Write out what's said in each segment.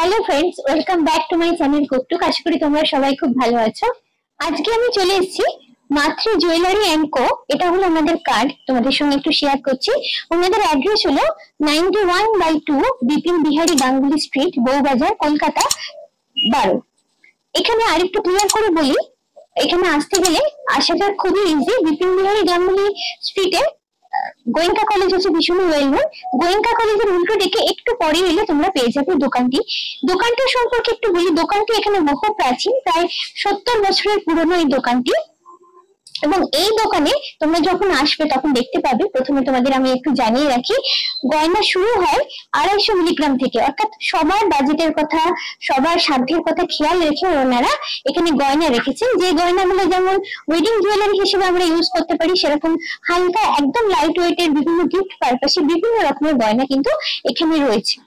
Hello friends, welcome back to my channel Cooktook. আশা করি তোমরা সবাই খুব ভালো আছো। আজকে আমি চলে এসেছি মাতৃ জুয়েলারি এন্ড কো। এটা হলো আমাদের কার্ড, তোমাদের সঙ্গে একটু শেয়ার করছি। ওনাদের অ্যাড্রেস হলো 91/2 বিপিন বিহারী গাঙ্গুলি স্ট্রিট, বউবাজার, কলকাতা 12। এখানে আরেকটু ক্লিয়ার করে বলি, এখানে আসতে গেলে আসাটা খুবই ইজি। বিপিন বিহারী গাঙ্গুলি স্ট্রিটে গোয়েঙ্কা কলেজ হচ্ছে ভীষণই ওয়েল নোন। গোয়েঙ্কা কলেজের উল্টো দিকে একটু পরে এলে তোমরা পেয়ে যাবে দোকানটি। দোকানটা সম্পর্কে একটু বলি, দোকানটি এখানে বহু প্রাচীন, প্রায় 70 বছরের পুরনো এই দোকানটি। এবং এই দোকানে তোমরা যখন আসবে তখন দেখতে পাবে, প্রথমে তোমাদের আমি একটু জানিয়ে রাখি, গয়না শুরু হয় 250 মিলিগ্রাম থেকে। অর্থাৎ সবার বাজেটের কথা, সবার সাধ্যের কথা খেয়াল রেখে ওনারা এখানে গয়না রেখেছেন। যে গয়নাগুলো যেমন ওয়েডিং জুয়েলারি হিসেবে আমরা ইউজ করতে পারি, সেরকম হালকা একদম লাইট ওয়েটের বিভিন্ন গিফট পারপাসে বিভিন্ন রকমের গয়না কিন্তু এখানে রয়েছে।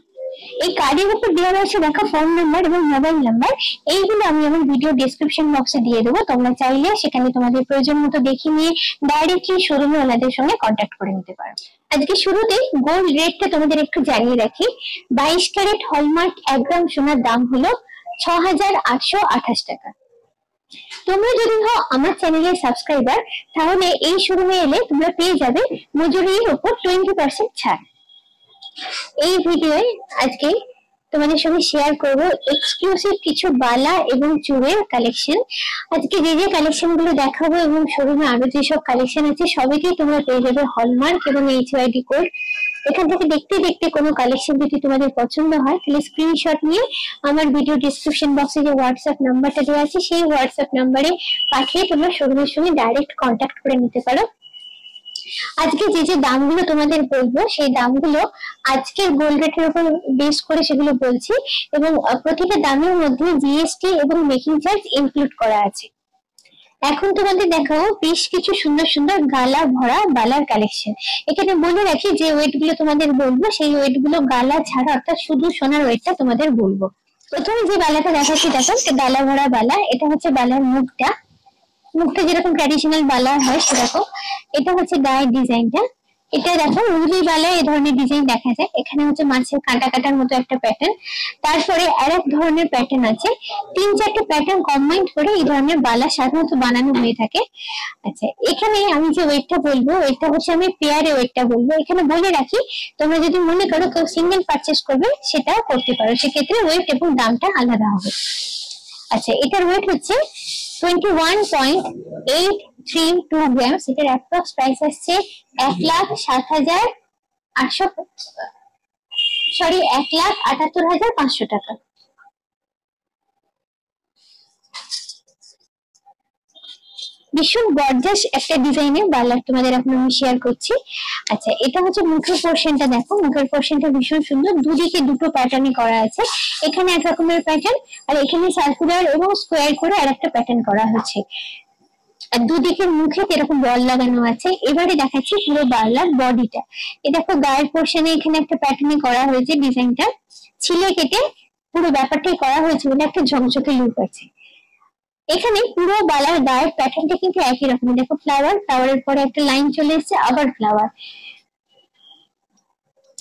এই কার্ডের উপর দেওয়া রয়েছে দেখো ফোন নাম্বার এবং মোবাইল নাম্বার। এইগুলো আমি আমার ভিডিও ডেসক্রিপশন বক্সে দিয়ে দেবো। তোমরা চাইলে সেখানে তোমাদের প্রয়োজন মতো দেখে নিয়ে ডাইরেক্টলি শোরুমে ওনাদের সঙ্গে কন্ট্যাক্ট করে নিতে পারো। আজকে শুরুতেই গোল্ড রেটটা তোমাদের একটু জানিয়ে রাখি। 22 ক্যারেট হলমার্ক 1 গ্রাম সোনার দাম হলো 6828 টাকা। তোমরা যদি হও আমার চ্যানেলের সাবস্ক্রাইবার, তাহলে এই শোরুমে এলে তোমরা পেয়ে যাবে মজুরির উপর 20% ছাড়। এই ভিডিওয়ে আজকে তোমাদের সঙ্গে শেয়ার করব এক্সক্লুসিভ কিছু বালা এবং চূড়ের কালেকশন। আজকে যে যে কালেকশন গুলো দেখাবো এবং শোরুমে আরো যেসব কালেকশন আছে সবইতেই তোমরা পেয়ে যাবে হলমার্ক এবং HYD কোড। এখান থেকে দেখতে দেখতে কোনো কালেকশন যদি তোমাদের পছন্দ হয় তাহলে স্ক্রিনশট নিয়ে আমার ভিডিও ডেসক্রিপশন বক্সে যে হোয়াটসঅ্যাপ নাম্বারটা দেওয়া আছে সেই হোয়াটসঅ্যাপ নাম্বারে পাঠিয়ে তোমরা শোরুমের সঙ্গে ডাইরেক্ট কন্ট্যাক্ট করে নিতে পারো। আজকে যে যে দামগুলো তোমাদের বলবো সেই দামগুলো আজকের গোল্ড রেটের উপর বেস করে সেগুলো বলছি, এবং প্রতিটা দামের মধ্যে জিএসটি এবং মেকিং চার্জ ইনক্লুড করা আছে। এখন তোমাদের দেখাবো বেশ কিছু সুন্দর সুন্দর গালা ভরা বালার কালেকশন। এখানে বলে রাখি যে ওয়েট গুলো তোমাদের বলবো সেই ওয়েট গুলো গালা ছাড়া, অর্থাৎ শুধু সোনার ওয়েটটা তোমাদের বলবো। প্রথমে যে বালাটা দেখাচ্ছি দেখো, গালা ভরা বালা। এটা হচ্ছে বালার মুখটা যেরকম ট্র্যাডিশনাল বালা হয় সেরকম। এটা হচ্ছে গায়ের ডিজাইনটা। এটা দেখো রুলি বালায় এই ধরনের ডিজাইন দেখা যায়। এখানে হচ্ছে মাছের কাঁটা কাটার মতো একটা প্যাটার্ন, তারপরে আরেক ধরনের প্যাটার্ন আছে। 3-4টে প্যাটার্ন কম্বাইন্ড করে এই ধরনের বালা সাধারণত বানানো হয়ে থাকে। আচ্ছা, এখানে আমি যে ওয়েটটা বলবো, ওয়েটটা হচ্ছে আমি পেয়ারে ওয়েটটা বলবো। এখানে বলে রাখি, তোমরা যদি মনে করো কেউ সিঙ্গেল পারচেস করবে সেটাও করতে পারো, সেক্ষেত্রে ওয়েট এবং দামটা আলাদা হবে। আচ্ছা, এটার ওয়েট হচ্ছে 21.832 গ্রামস। এটার অ্যাপ্রক্স প্রাইস আসছে 1,78,500 টাকা। ভীষণ গর্জাস একটা ডিজাইনের বালার তোমাদের এখন আমি শেয়ার করছি। আচ্ছা, এটা হচ্ছে মুখের পোর্শনটা দেখো। মুখের পোর্শনটা ভীষণ সুন্দর, দুদিকে দুটো প্যাটার্নে করা আছে। এখানে এক রকমের প্যাটার্ন, আর এখানে সার্কুলার এবং স্কোয়ার করে আরেকটা প্যাটার্ন করা হচ্ছে। আর দুদিকের মুখে এরকম বল লাগানো আছে। এবারে দেখাচ্ছি পুরো বালার বডিটা। এই দেখো গায়ের পোর্শনে এখানে একটা প্যাটার্নে করা হয়েছে। ডিজাইনটা ছিলে কেটে পুরো ব্যাপারটাই করা হয়েছে বলে একটা ঝকঝকে লুক আছে। এখানে পুরো বালার গায়ের প্যাটার্নটা কিন্তু একই রকম। দেখো ফ্লাওয়ারের পরে একটা লাইন চলে এসেছে, আবার ফ্লাওয়ার।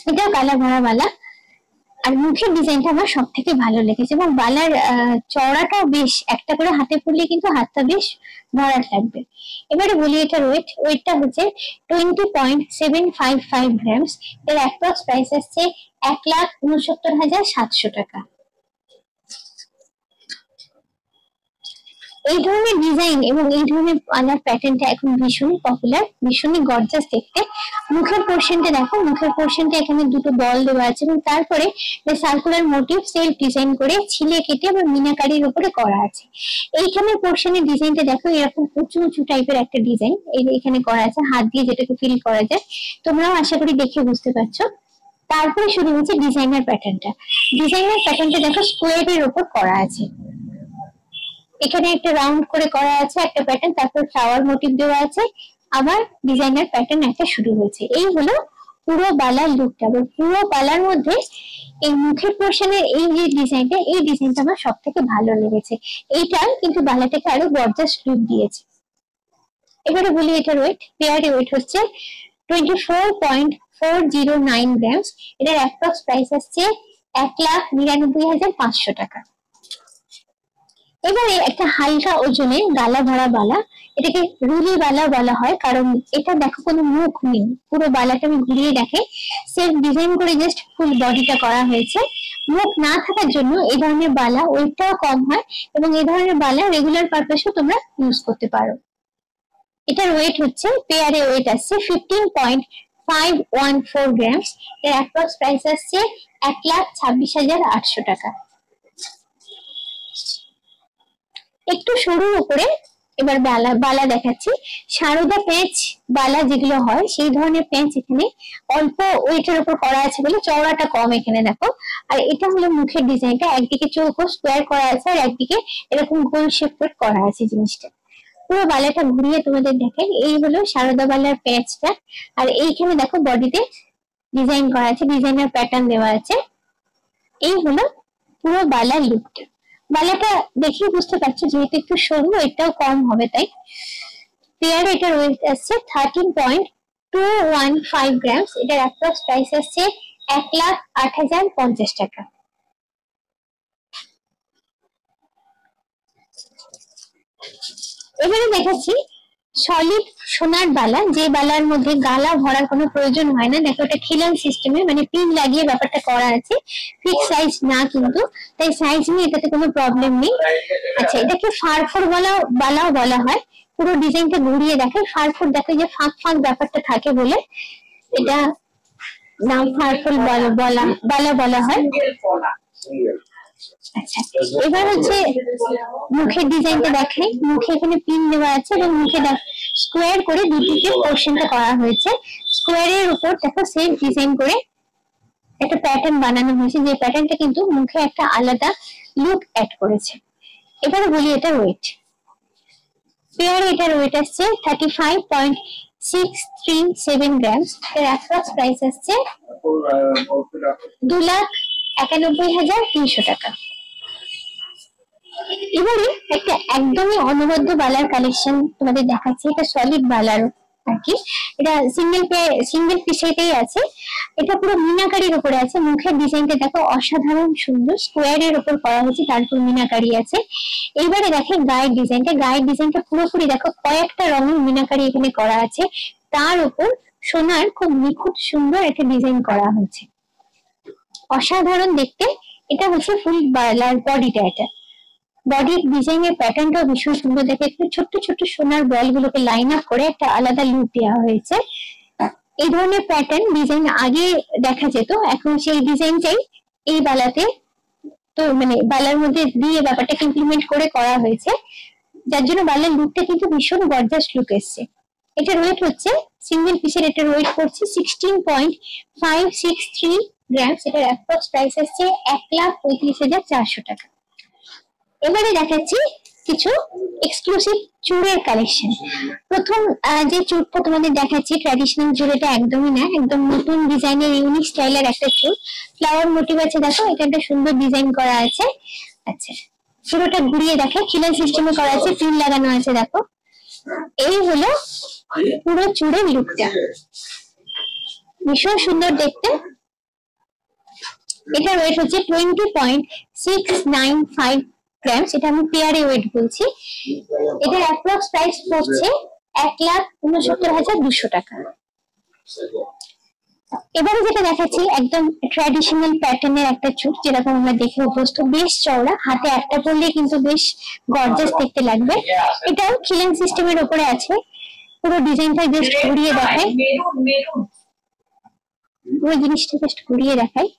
এটা গালা ভরা বালা। আর মুখের ডিজাইনটা আমার সব থেকে ভালো লেগেছে, এবং বালার চওড়াটাও বেশ, একটা করে হাতে পরলে কিন্তু হাতটা বেশ ভরাট লাগবে। এবারে বলি এটার ওয়েটটা হচ্ছে 20.755 গ্রামস। এর অ্যাপ্রক্স প্রাইস আসছে 1,69,700 টাকা। এই ধরনের ডিজাইন এবং এই ধরনের বালার প্যাটার্নটা এখন ভীষণই পপুলার, ভীষণই গর্জাস দেখতে। মুখের পোর্শনটা দেখো, মুখের পোর্শনটা এখানে দুটো বল দেওয়া আছে, এবং তারপরে সার্কুলার মোটিভ সেলফ ডিজাইন করে ছিলে কেটে আবার মিনাকারির উপরে করা আছে। এইখানে পোর্শনের ডিজাইনটা দেখো, এরকম উঁচু উঁচু টাইপের একটা ডিজাইন এখানে করা আছে, হাত দিয়ে যেটাকে ফিল করা যায়। তোমরাও আশা করি দেখে বুঝতে পারছো। তারপরে শুরু হচ্ছে ডিজাইনার প্যাটার্নটা। ডিজাইনার প্যাটার্নটা দেখো স্কোয়ারের উপর করা আছে। এখানে একটা রাউন্ড করে করা আছে একটা প্যাটার্ন, তারপর ফ্লাওয়ার মোটিভ দেওয়া আছে, আবার ডিজাইনার প্যাটার্ন একটা শুরু হয়েছে। এই হলো পুরো বালার লুকটা। পুরো বালার মধ্যে এই মুখের পোর্শনের এই যে ডিজাইনটা, এই ডিজাইনটা আমার সব থেকে ভালো লেগেছে। এইটা কিন্তু বালাটাকে আরো গর্জাস লুক দিয়েছে। এবারে বলি এটার ওয়েট। পেয়ারে ওয়েট হচ্ছে 24.409 গ্রামস। এটার অ্যাপ্রক্স প্রাইস আসছে 1,99,500 টাকা। এবারে একটা হালকা ওজনের গালা ভরা বালা, এটাকে রুলি বালা বলা হয়, কারণ এটা দেখো কোনো মুখ নেই, পুরো বালাটা আমি ঘুরিয়ে দেখে সেলফ ডিজাইন করে জাস্ট ফুল বডিটা করা হয়েছে। মুখ না থাকার জন্য এই ধরনের বালা ওয়েটটাও কম হয় এবং এই ধরনের বালা রেগুলার পারপাসেও তোমরা ইউজ করতে পারো। এটার ওয়েট হচ্ছে, পেয়ারে ওয়েট আসছে 15.514 গ্রামস। এর অ্যাপ্রক্স প্রাইস আসছে 1,26,800 টাকা। একটু সরুর উপরে এবার বালা দেখাচ্ছি। সারদা পেঁচ বালা যেগুলো হয় সেই ধরনের পেঁচ এখানে অল্প ওয়েটের উপর করা আছে বলে চওড়াটা কম এখানে দেখো। আর এটা হলো মুখের ডিজাইনটা, একদিকে চৌকো স্কোয়ার করা আছে আর একদিকে এরকম গোল শেপ করা আছে জিনিসটা। পুরো বালাটা ঘুরিয়ে তোমাদের দেখাই। এই হলো সারদা বালার পেঁচটা, আর এইখানে দেখো বডিতে ডিজাইন করা আছে, ডিজাইনার প্যাটার্ন দেওয়া আছে। এই হলো পুরো বালার লুকটা। বালাটা দেখেই বুঝতে পারছো যেহেতু একটু সরু, এটাও কম হবে তাই। পেয়ারে এটার ওয়েট আসছে 13.215 গ্রামস। এটার অ্যাপ্রক্স প্রাইস আসছে 1,08,050 টাকা। এবারে দেখাচ্ছি সলিড সোনার বালা, যে বালার মধ্যে গালা ভরার কোনো প্রয়োজন হয় না। দেখো এটা খিলান সিস্টেমে, মানে পিন লাগিয়ে ব্যাপারটা করা আছে, ফিক্স সাইজ না কিন্তু, তাই সাইজ নিয়ে এটাতে কোনো প্রবলেম নেই। আচ্ছা, এটাকে ফারফর বালাও বলা হয়। পুরো ডিজাইনটা ঘুরিয়ে দেখে ফারফর, দেখো যে ফাঁক ফাঁক ব্যাপারটা থাকে বলে এটা নাম ফারফর বালা বলা হয়। আচ্ছা, এবার হচ্ছে মুখের ডিজাইনটা দেখাই। মুখে এখানে পিন দেওয়া আছে এবং মুখে স্কোয়ার করে দুদিকে পোর্শনটা করা হয়েছে। স্কোয়ারের উপর দেখো সেম ডিজাইন করে একটা প্যাটার্ন বানানো হয়েছে, যে প্যাটার্নটা কিন্তু মুখে একটা আলাদা লুক অ্যাড করেছে। এবারে বলি এটা ওয়েট। পেয়ারে এটার ওয়েট আসছে 35.637 গ্রামস। এর অ্যাপ্রক্স প্রাইস আসছে 2,91,300 টাকা। এবারে একটা একদমই অনবদ্য বালার কালেকশন তোমাদের দেখাচ্ছি। এটা সলিড বালার আর কি, এটা সিঙ্গেল পিসেতেই আছে। এটা পুরো মিনাকারির উপরে আছে। মুখের ডিজাইনটা দেখো অসাধারণ সুন্দর, স্কোয়ারের উপর করা হয়েছে, তারপর মিনাকারি আছে। এইবারে দেখে গায়ের ডিজাইনটা পুরোপুরি দেখো কয়েকটা রঙের মিনাকারি এখানে করা আছে, তার উপর সোনার খুব নিখুঁত সুন্দর একটা ডিজাইন করা হয়েছে, অসাধারণ দেখতে। এটা হচ্ছে ফুল বালার বডিটা, এটা বডির ডিজাইনের প্যাটার্নটাও ভীষণ সুন্দর। দেখে একটু ছোট্ট ছোট্ট সোনার বল গুলোকে লাইন আপ করে একটা আলাদা লুক দেওয়া হয়েছে। এই ধরনের প্যাটার্ন ডিজাইন আগে দেখা যেত, এখন সেই ডিজাইনটাই এই বালাতে তো মানে বালার মধ্যে দিয়ে ব্যাপারটাকে ইমপ্লিমেন্ট করে করা হয়েছে, যার জন্য বালার লুকটা কিন্তু ভীষণ গর্জাস লুক এসছে। এটার ওয়েট হচ্ছে, সিঙ্গেল পিসের এটার ওয়েট করছে 16.563 গ্রামস। এটার অ্যাপ্রক্স প্রাইস আসছে 1,35,400 টাকা। এবারে দেখাচ্ছি কিছু এক্সক্লুসিভ চুড়ের কালেকশন। প্রথম যে চুড়টা তোমাদের দেখাচ্ছি ট্র্যাডিশনাল চুড়, এটা একদমই না, একদম নতুন ডিজাইনের ইউনিক স্টাইলের একটা চুড়। ফ্লাওয়ার মোটিভ আছে দেখো, এটা একটা সুন্দর ডিজাইন করা আছে। আচ্ছা, পুরোটা ঘুরিয়ে দেখে খিলান সিস্টেমে করা আছে, পিন লাগানো আছে দেখো। এই হলো পুরো চুড়ের লুকটা, ভীষণ সুন্দর দেখতে। এটার ওয়েট হচ্ছে 20.695 গ্রামস। এটা আমি পেয়ারে ওয়েট বলছি। এটার অ্যাপ্রক্স প্রাইস পড়ছে 1,69,200 টাকা। এবারে যেটা দেখাচ্ছি একদম ট্র্যাডিশনাল প্যাটার্নের একটা চুড়, যেরকম আমরা দেখে অভ্যস্ত, বেশ চওড়া, হাতে একটা পরলে কিন্তু বেশ গর্জাস দেখতে লাগবে। এটাও খিলান সিস্টেমের উপরে আছে। পুরো ডিজাইনটা জাস্ট ঘুরিয়ে দেখায়, পুরো জিনিসটা জাস্ট ঘুরিয়ে দেখায়।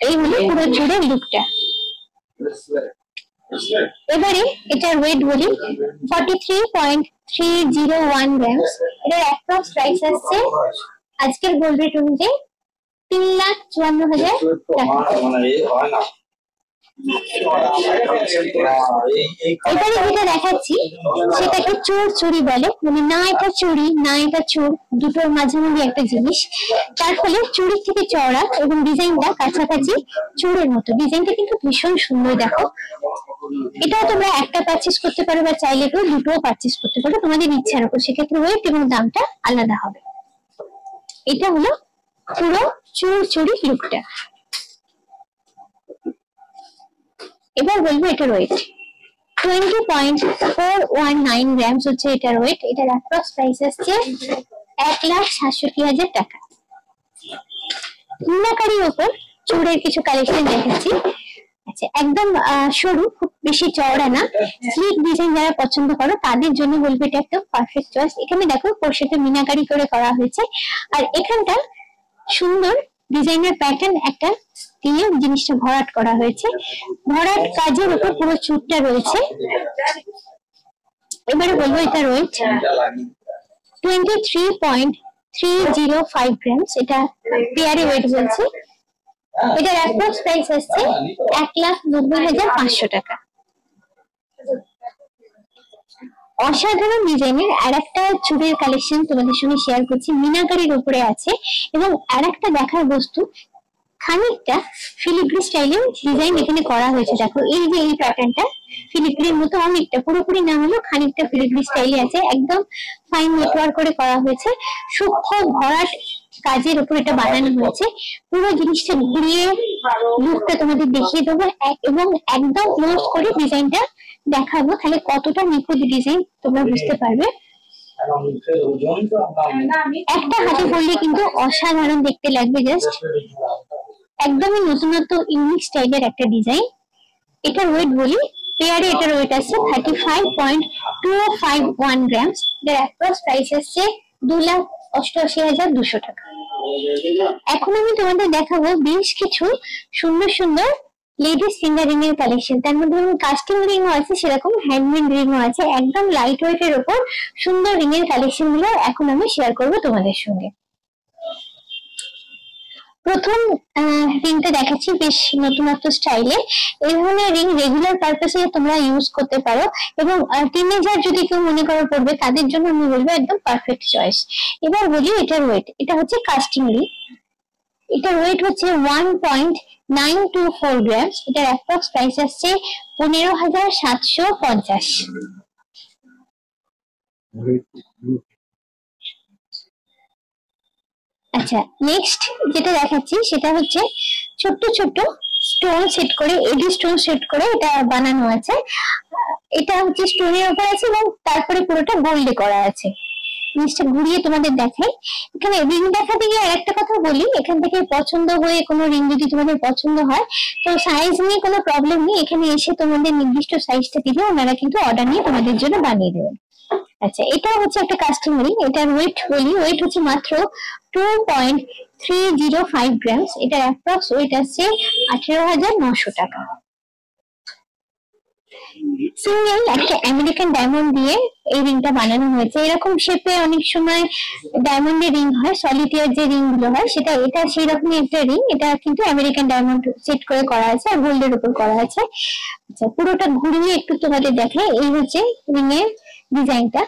এই হলো পুরো চুড়ের লুকটা। এবারে এটার ওয়েট বলি 43.301 গ্রামস। এটার অ্যাপ্রক্স প্রাইস আসছে আজকের গোল্ড রেট অনুযায়ী 3,54,000 টাকা। এবারে যেটা দেখাচ্ছি সেটাকে চোর চুড়ি বলে, মানে না এটা চুড়ি না এটা চোর, দুটোর মাঝামাঝি একটা জিনিস। তার ফলে চুড়ির থেকে চওড়া এবং ডিজাইনটা কাছাকাছি চোরের মতো। ডিজাইনটা কিন্তু ভীষণ সুন্দর দেখো। এটাও তোমরা একটা পারচেস করতে পারো বা চাইলে কেউ দুটোও পারচেস করতে পারো, তোমাদের ইচ্ছার উপর। সেক্ষেত্রে ওয়েট এবং দামটা আলাদা হবে। এটা হলো পুরো চুড়ি লুকটা। এবার বলবো এটার ওয়েট 20.419 গ্রামস হচ্ছে এটার ওয়েট। এটার অ্যাপ্রক্স প্রাইস আসছে 1,67,000 টাকা। মিনাকারির উপর চুড়ের কিছু কালেকশন দেখাচ্ছি। আচ্ছা, একদম সরু, খুব বেশি চওড়া না, স্লিক ডিজাইন যারা পছন্দ করো তাদের জন্য বলবো এটা একটা পারফেক্ট চয়েস। এখানে দেখো কোর্সেটে মিনাকারি করে করা হয়েছে, আর এখানটা সুন্দর ডিজাইনের প্যাটার্ন একটা দিয়ে জিনিসটা ভরাট করা হয়েছে। ভরাট কাজের উপর পুরো চুটটা রয়েছে। এবারে বলবো এটা ওয়েট 23.305 গ্রামস। এটা পেয়ারে ওয়েট বলছে। এটার অ্যাপ্রক্স প্রাইস আসছে 1,90,500 টাকা। অসাধারণ ডিজাইনের আর একটা চুড়ির কালেকশন তোমাদের সঙ্গে শেয়ার করছি, মিনাকারির উপরে আছে। এবং আর একটা দেখার বস্তু, খানিকটা ফিলিগ্রি স্টাইলের ডিজাইন এখানে করা হয়েছে। দেখো এই যে এই প্যাটার্নটা ফিলিগ্রির মতো, অনেকটা, পুরোপুরি না হলেও খানিকটা ফিলিগ্রি স্টাইলে আছে। একদম ফাইন নেটওয়ার্ক করে করা হয়েছে, সূক্ষ্ম ভরাট কাজের উপর এটা বানানো হয়েছে। পুরো জিনিসটা ঘুরিয়ে লুকটা তোমাদের দেখিয়ে দেবো এবং একদম ক্লোজ করে ডিজাইনটা দেখাবো, তাহলে কতটা নিখুঁত ডিজাইন তোমরা বুঝতে পারবে। একটা হাতে পড়লে কিন্তু অসাধারণ দেখতে লাগবে, জাস্ট একদমই নতুনত্ব ইউনিক স্টাইলের একটা ডিজাইন। এটার ওয়েট বলি, পেয়ারে এটার ওয়েট আছে 35.251 গ্রামস। এর অ্যাপ্রক্স প্রাইস আসছে 2,88,200 টাকা। এখন আমি তোমাদের দেখাবো বেশ কিছু সুন্দর সুন্দর লেডিস ফিঙ্গার রিং এর কালেকশন। তার মধ্যে কাস্টিং রিংও আছে, সেরকম হ্যান্ডমেড রিংও আছে। একদম লাইট ওয়েট এর উপর সুন্দর রিং এর কালেকশন গুলো এখন আমি শেয়ার করবো তোমাদের সঙ্গে। প্রথম রিংটা দেখাচ্ছি বেশ নতুনত্ব স্টাইলে। এই ধরনের রিং রেগুলার পারপাসে তোমরা ইউজ করতে পারো, এবং টিনেজার যদি কেউ মনে করো পড়বে তাদের জন্য আমি বলবো একদম পারফেক্ট চয়েস। এবার বলি এটার ওয়েট। এটা হচ্ছে কাস্টিং রিং। এটার ওয়েট হচ্ছে 1.924 গ্রামস। এটার অ্যাপ্রক্স প্রাইস আসছে 15,750। আচ্ছা, নেক্সট যেটা দেখাচ্ছি সেটা হচ্ছে ছোট্ট ছোট্ট স্টোন সেট করে, এডি স্টোন সেট করে এটা বানানো আছে। এটা হচ্ছে স্টোনের উপর আছে এবং তারপরে পুরোটা গোল্ডে করা আছে। জিনিসটা ঘুরিয়ে তোমাদের দেখাই। এখানে রিং দেখাতে গিয়ে আর একটা কথা বলি, এখান থেকে পছন্দ হয়ে কোনো রিং যদি তোমাদের পছন্দ হয় তো সাইজ নিয়ে কোনো প্রবলেম নেই, এখানে এসে তোমাদের নির্দিষ্ট সাইজটা দিলে ওনারা কিন্তু অর্ডার নিয়ে তোমাদের জন্য বানিয়ে দেবেন। আচ্ছা, এটা হচ্ছে একটা কাস্টিং রিং। এটার ওয়েট বলি, ওয়েট হচ্ছে মাত্র 2.305 গ্রামস। এটার অ্যাপ্রক্স ওয়েট আছে 18,900 টাকা। সিঙ্গেল একটা আমেরিকান ডায়মন্ড দিয়ে এই রিংটা বানানো হয়েছে। এরকম শেপে অনেক সময় ডায়মন্ডের রিং হয়, সলিটিয়ার যে রিং গুলো হয় সেটা, এটা সেই রকমই একটা রিং। এটা কিন্তু আমেরিকান ডায়মন্ড সেট করে করা আছে আর গোল্ডের উপর করা আছে। আচ্ছা, পুরোটা ঘুরিয়ে একটু তোমাদের দেখে। এই হচ্ছে রিং এর ডিজাইনটা।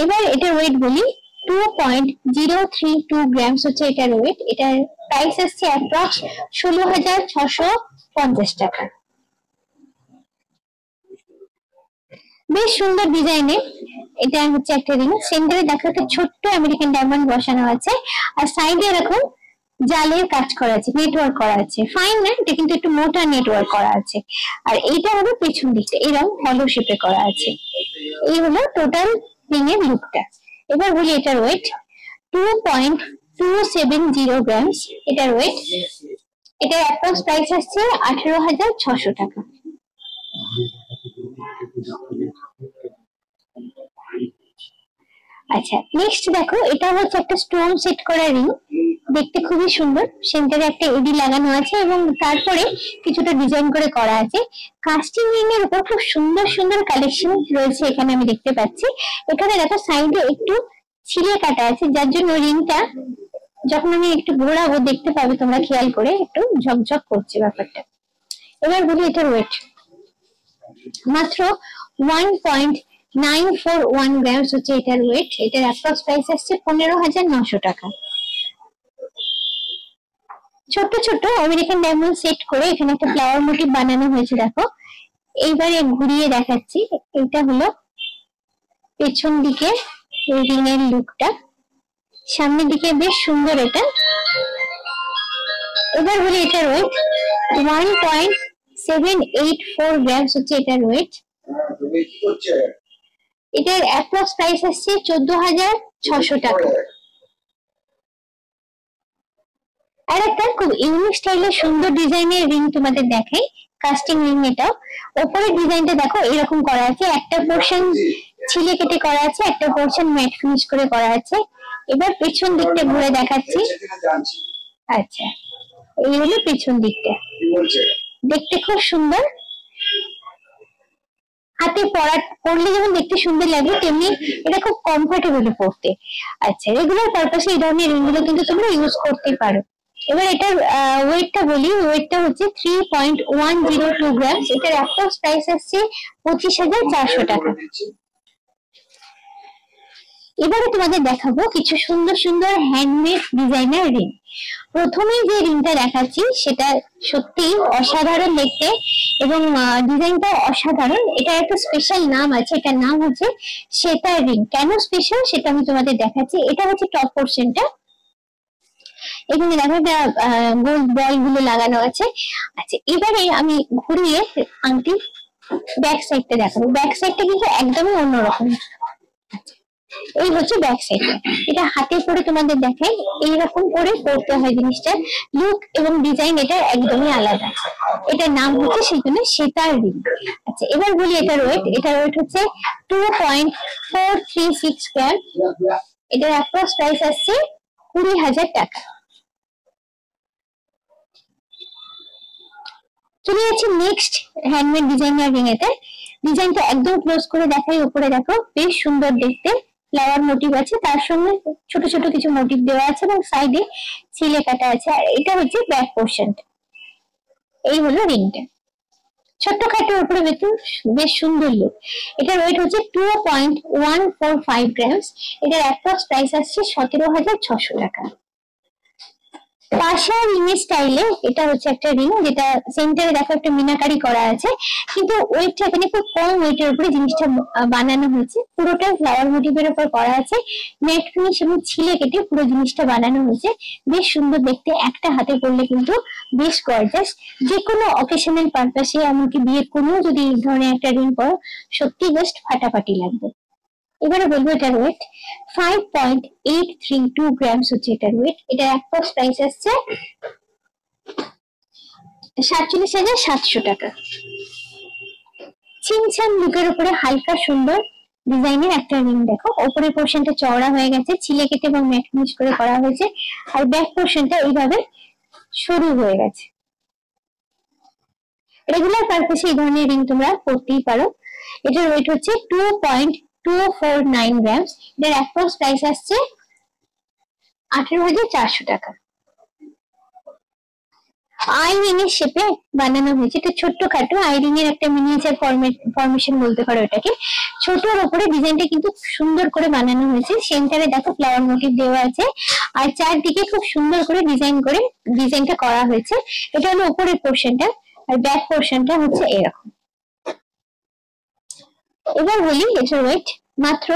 এবার এটার ওয়েট বলি 2.032 গ্রামস হচ্ছে এটার ওয়েট। এটার প্রাইস আসছে অ্যাপ্রক্স 16,650 টাকা। বেশ সুন্দর ডিজাইনের এটা হচ্ছে একটা রিং। সেন্টারে দেখো একটা ছোট্ট আমেরিকান ডায়মন্ড বসানো আছে, আর সাইডে এরকম জালের কাজ করা আছে, নেটওয়ার্ক করা আছে। ফাইন না, এটা কিন্তু একটু মোটা নেটওয়ার্ক করা আছে। আর এইটা হলো পেছন দিকটা, এরকম হলো শেপে করা আছে। এই হলো টোটাল রিং এর লুকটা। এবার বলি এটার ওয়েট 2.270 গ্রামস। এটার ওয়েট, এটার অ্যাপ্রক্স প্রাইস আসছে 18,600 টাকা। আচ্ছা, নেক্সট দেখো, এটা হচ্ছে একটা স্টোন সেট করা রিং। দেখতে খুবই সুন্দর। সেন্টারে একটা এডি লাগানো আছে এবং তারপরে কিছুটা ডিজাইন করে করা আছে। কাস্টিং রিং এর উপর খুব সুন্দর সুন্দর কালেকশন রয়েছে এখানে আমি দেখতে পাচ্ছি। এখানে দেখো সাইডে একটু ছিঁড়ে কাটা আছে, যার জন্য রিংটা যখন আমি একটু ঘোরাবো দেখতে পাবে তোমরা খেয়াল করে, একটু ঝকঝক করছে ব্যাপারটা। এবার বলি এটার ওয়েট মাত্র 1.941 গ্রামস হচ্ছে এটার ওয়েট। এটার অ্যাপ্রক্স প্রাইস আসছে 15,900 টাকা। ছোট ছোট আমেরিকান ডায়মন্ড সেট করে এখানে একটা ফ্লাওয়ার মোটিভ বানানো হয়েছে। দেখো, এইবারে ঘুরিয়ে দেখাচ্ছি। এটা হলো পেছন দিকে রিং এর লুকটা। সামনের দিকে বেশ সুন্দর এটা। এবার বলি এটার ওয়েট 1.784 গ্রামস হচ্ছে এটার ওয়েট। এটার অ্যাপ্রক্স প্রাইস আসছে 14,600 টাকা। আর একটা খুব ইউনিক স্টাইলের সুন্দর ডিজাইনের রিং তোমাদের দেখাই, কাস্টিং রিং। এটা উপরের ডিজাইনটা দেখো এরকম করা আছে, একটা পোর্শন ছিলে কেটে করা আছে, একটা পোর্শন ম্যাট ফিনিশ করে করা আছে। এবার পেছন দিকটা ঘুরে দেখাচ্ছি। আচ্ছা, এই হলো পেছন দিকটা, দেখতে খুব সুন্দর। হাতে পরলে যেমন দেখতে সুন্দর লাগে, তেমনি এটা খুব কমফোর্টেবল পরতে। আচ্ছা, রেগুলার পারপাসে এই ধরনের রিংগুলো কিন্তু তোমরা ইউজ করতে পারো। এবার এটার ওয়েটটা বলি, ওয়েটটা হচ্ছে 3.102 গ্রাম। এটার অ্যাপ্রক্স প্রাইস আসছে 25,400 টাকা। এবারে তোমাদের দেখাবো কিছু সুন্দর সুন্দর হ্যান্ডমেড ডিজাইনার রিং। প্রথমেই যে রিংটা দেখাচ্ছি সেটা সত্যি অসাধারণ দেখতে এবং ডিজাইনটা অসাধারণ। এটা একটা স্পেশাল নাম আছে, এটার নাম হচ্ছে সেতার রিং। কেন স্পেশাল সেটা আমি তোমাদের দেখাচ্ছি। এটা হচ্ছে টপ পোর্শনটা, এখানে দেখো গোল্ড বল গুলো লাগানো আছে। আচ্ছা, এবারে আমি ঘুরিয়ে আংটি ব্যাক সাইডটা দেখাবো। ব্যাক সাইডটা কিন্তু একদমই অন্যরকম। এই হচ্ছে ব্যাক সাইডটা, এটা হাতে করে তোমাদের দেখাই। এইরকম করে করতে হয় জিনিসটা, লুক এবং ডিজাইন এটা একদমই আলাদা। এটার নাম হচ্ছে সেই জন্য সেতার রিং। আচ্ছা, এবার বলি এটার ওয়েট। এটার ওয়েট হচ্ছে 2.436 গ্রাম। এটার অ্যাপ্রক্স প্রাইস আসছে 20,000 টাকা। চলে যাচ্ছি নেক্সট হ্যান্ডমেড ডিজাইনার রিং। এতে ডিজাইনটা একদম ক্লোজ করে দেখাই। উপরে দেখো বেশ সুন্দর দেখতে ফ্লাওয়ার মোটিভ আছে, তার সঙ্গে ছোট ছোট কিছু মোটিভ দেওয়া আছে এবং সাইডে ছিলে কাটা আছে। আর এটা হচ্ছে ব্যাক পোর্শনটা। এই হলো রিংটা, ছোট্ট খাটের উপরে বেশ সুন্দর লুক। এটার ওয়েট হচ্ছে 2.145 গ্রামস। এটার অ্যাপ্রক্স প্রাইস আসছে 17,600 টাকা। পাশা রিং এর স্টাইলে এটা হচ্ছে একটা রিং, যেটা সেন্টারে দেখো একটা মিনাকারি করা আছে, কিন্তু ওয়েটটা এখানে খুব কম ওয়েটের উপরে জিনিসটা বানানো হয়েছে। পুরোটা ফ্লাওয়ার মোটিভের উপর করা আছে, ম্যাট ফিনিশ এবং ছিলে কেটে পুরো জিনিসটা বানানো হয়েছে। বেশ সুন্দর দেখতে, একটা হাতে পরলে কিন্তু বেশ গর্জাস। যে কোনো অকেশনাল পারপাসে, এমনকি বিয়ের কোনো যদি এই ধরনের একটা রিং পরো, সত্যি জাস্ট ফাটাফাটি লাগবে। এবারে বলবো এটার ওয়েট 5.832 গ্রামস হচ্ছে এটার ওয়েট। এটা অ্যাপ্রক্স প্রাইস আসছে 47,700 টাকা। ছিমছাম লুকের উপরে হালকা সুন্দর ডিজাইনের একটা রিং। দেখো উপরের পোর্শনটা চওড়া হয়ে গেছে, ছিলে কেটে এবং ম্যাট ফিনিশ করে করা হয়েছে, আর ব্যাক পোর্শনটা এইভাবে সরু হয়ে গেছে। রেগুলার পারপাসে এই ধরনের রিং তোমরা পরতেই পারো। এটার ওয়েট হচ্ছে 2.249 গ্রামস। এটার অ্যাপ্রক্স প্রাইস আসছে 18,400 টাকা। আই রিং এর শেপে বানানো হয়েছে, এটা ছোট্ট খাটো আই রিং এর একটা মিনিয়েচার ফরমেশন বলতে পারো এটাকে। ছোটর উপরে ডিজাইনটা কিন্তু সুন্দর করে বানানো হয়েছে। সেন্টারে দেখো ফ্লাওয়ার মোটিভ দেওয়া আছে, আর চারদিকে খুব সুন্দর করে ডিজাইনটা করা হয়েছে। এটা হলো উপরের পোর্শনটা, আর ব্যাক পোর্শনটা হচ্ছে এরকম। এবার বলি এটার ওয়েট মাত্র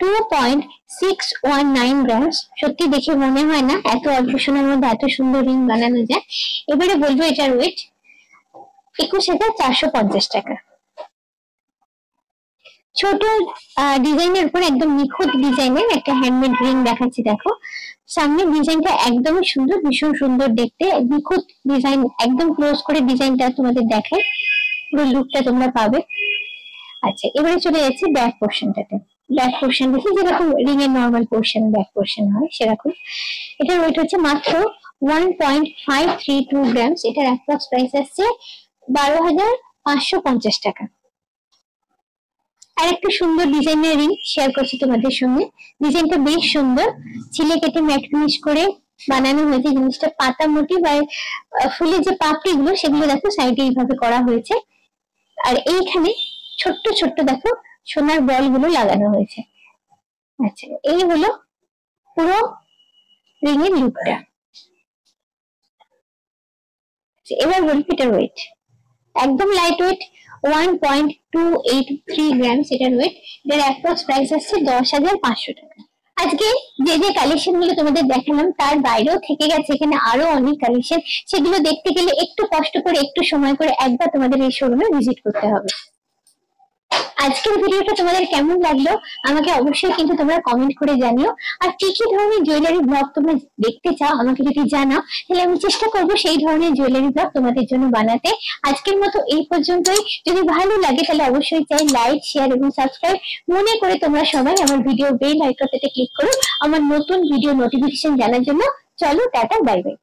2.619 গ্রামস। সত্যি দেখে মনে হয় না এত অল্প সময়ের মধ্যে এত সুন্দর রিং বানানো যায়। এবারে বলবো এটার ওয়েট 21,450 টাকা। ছোট ডিজাইনের উপর একদম নিখুঁত ডিজাইনের একটা হ্যান্ডমেড রিং দেখাচ্ছি। দেখো সামনে ডিজাইনটা একদমই সুন্দর, ভীষণ সুন্দর দেখতে, নিখুঁত ডিজাইন। একদম ক্লোজ করে ডিজাইনটা তোমাদের দেখায়, পুরো লুকটা তোমরা পাবে। আচ্ছা, এবারে চলে যাচ্ছে ব্যাক পোর্শনটাতে। ব্যাক পোর্শন দেখি যেরকম রিং এর নর্মাল পোর্শন ব্যাক পোর্শন হয় সেরকম। এটার ওয়েট হচ্ছে মাত্র 1.532 গ্রামস। এটার অ্যাপ্রক্স প্রাইস আসছে 12,550 টাকা। আর একটা সুন্দর ডিজাইনের রিং শেয়ার করছি তোমাদের সঙ্গে। ডিজাইনটা বেশ সুন্দর, ছিলে কেটে ম্যাট ফিনিশ করে বানানো হয়েছে। জিনিসটা পাতা মোটিভ আর ফুলের যে পাপড়ি গুলো সেগুলো দেখো সাইডে এইভাবে করা হয়েছে, আর এইখানে ছোট্ট ছোট্ট দেখো সোনার বল গুলো লাগানো হয়েছে। আচ্ছা, এই হলো পুরো রিং এর লুকটা। এবার বলি এটার ওয়েট একদম লাইট ওয়েট 1.283 গ্রামস এটার ওয়েট। এটার অ্যাপ্রক্স প্রাইস আসছে 10,500 টাকা। আজকে যে যে কালেকশন গুলো তোমাদের দেখালাম তার বাইরেও থেকে গেছে এখানে আরো অনেক কালেকশন, সেগুলো দেখতে গেলে একটু কষ্ট করে একটু সময় করে একবার তোমাদের এই শোরুমে ভিজিট করতে হবে। আজকের ভিডিওটা তোমাদের কেমন লাগলো আমাকে অবশ্যই কিন্তু তোমরা কমেন্ট করে জানিও। আর কি কি ধরনের জুয়েলারি ব্লগ তোমরা দেখতে চাও আমাকে যদি জানাও, তাহলে আমি চেষ্টা করবো সেই ধরনের জুয়েলারি ব্লগ তোমাদের জন্য বানাতে। আজকের মতো এই পর্যন্তই। যদি ভালো লাগে তাহলে অবশ্যই চাই লাইক, শেয়ার এবং সাবস্ক্রাইব মনে করে তোমরা সবাই আমার ভিডিও বেল আইকনটাতে ক্লিক করো আমার নতুন ভিডিও নোটিফিকেশন জানার জন্য। চলো টাটা, বাই বাই।